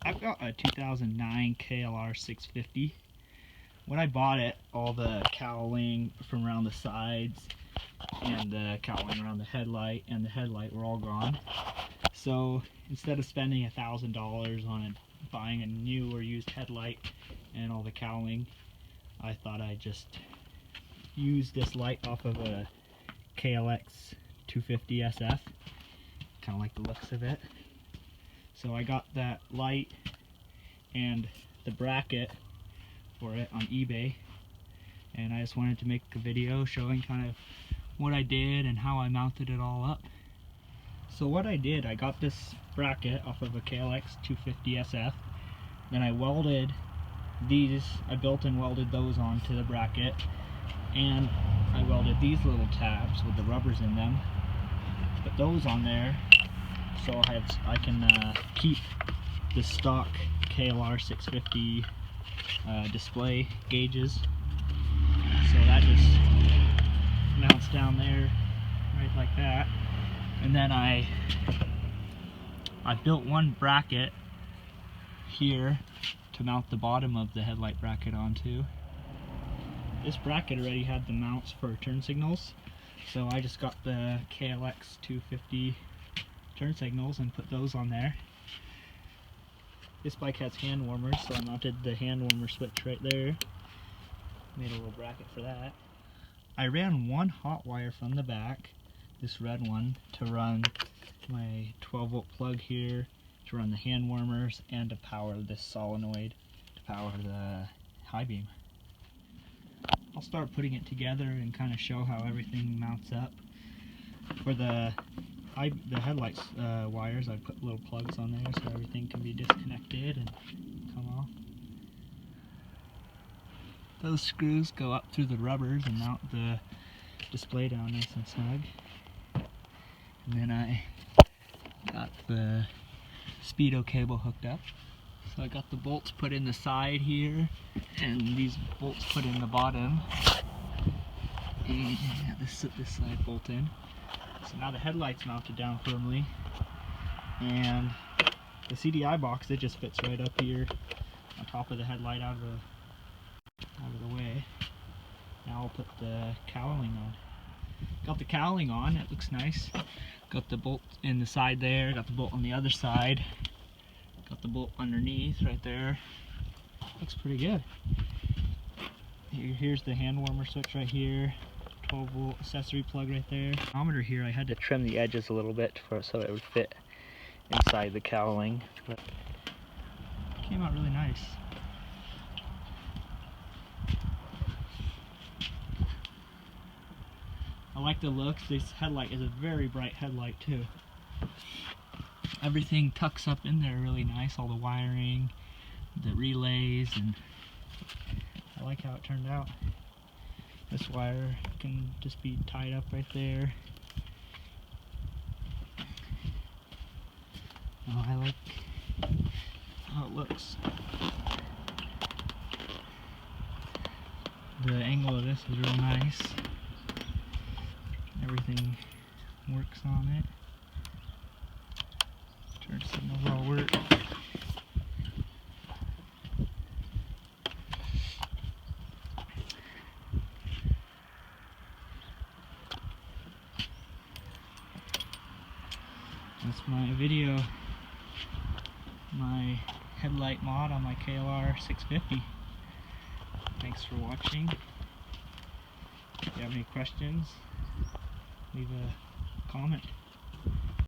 I've got a 2009 KLR650. When I bought it, all the cowling from around the sides and the cowling around the headlight and the headlight were all gone. So instead of spending $1,000 on buying a new or used headlight and all the cowling, I thought I'd just use this light off of a KLX650 SF. Kind of like the looks of it. So I got that light and the bracket for it on eBay, and I just wanted to make a video showing kind of what I did and how I mounted it all up. So what I did, I got this bracket off of a KLX650 SF, then I welded these, I built and welded those onto the bracket, and I welded these little tabs with the rubbers in them, put those on there so I can keep the stock KLR650 display gauges. So that just mounts down there right like that. And then I built one bracket here to mount the bottom of the headlight bracket onto. This bracket already had the mounts for turn signals, so I just got the KLX650 turn signals and put those on there. This bike has hand warmers, so I mounted the hand warmer switch right there. Made a little bracket for that. I ran one hot wire from the back, this red one, to run my 12-volt plug here, to run the hand warmers, and to power this solenoid to power the high beam. I'll start putting it together and kind of show how everything mounts up. For the headlights wires, I put little plugs on there so everything can be disconnected and come off. Those screws go up through the rubbers and mount the display down nice and snug. And then I got the speedo cable hooked up. So I got the bolts put in the side here, and these bolts put in the bottom. And this side bolt in. So now the headlight's mounted down firmly, and the CDI box, it just fits right up here on top of the headlight out of the way. Now I'll put the cowling on. Got the cowling on, it looks nice. Got the bolt in the side there, got the bolt on the other side, got the bolt underneath right there. Looks pretty good. Here's the hand warmer switch right here. 12-volt accessory plug right there. Thermometer here, I had to trim the edges a little bit so it would fit inside the cowling. But it came out really nice. I like the looks. This headlight is a very bright headlight too. Everything tucks up in there really nice, all the wiring, the relays, and I like how it turned out. This wire can just be tied up right there. Oh, I like how it looks. The angle of this is real nice. Everything works on it. Turn signals all work. That's my video, my headlight mod on my KLR650. Thanks for watching. If you have any questions, leave a comment.